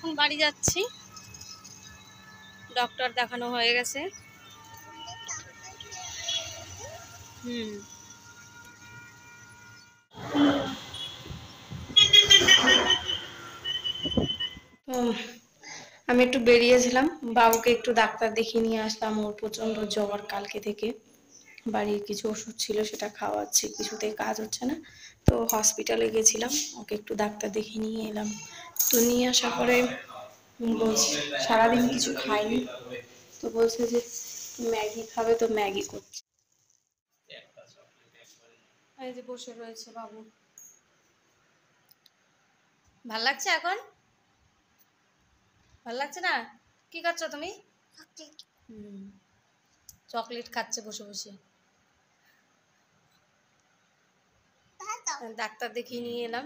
এখন বাড়ি যাচ্ছি, ডক্টর দেখানো হয়ে গেছে। তো আমি একটু বেরিয়েছিলাম, বাবুকে একটু ডাক্তার দেখিয়ে নিয়ে আসলাম। ওর প্রচন্ড জ্বর কালকে থেকে, বাড়ির কিছু ওষুধ ছিল সেটা খাওয়াচ্ছি, কিছুতেই কাজ হচ্ছে না। তো হসপিটালে গেছিলাম, ওকে একটু ডাক্তার দেখিয়ে নিয়ে এলাম। তো নিয়ে আসার পরে বলছি সারাদিন কিছু খাইনি, তো বলছে যে ম্যাগি খাবে, তো ম্যাগি করছে। এই যে বসে রয়েছে বাবু। ভাল লাগছে এখন? ভাল লাগছে না? কি খাচ্ছ তুমি? চকলেট খাচ্ছে বসে বসে। ডাক্তার দেখিয়ে নিয়ে এলাম।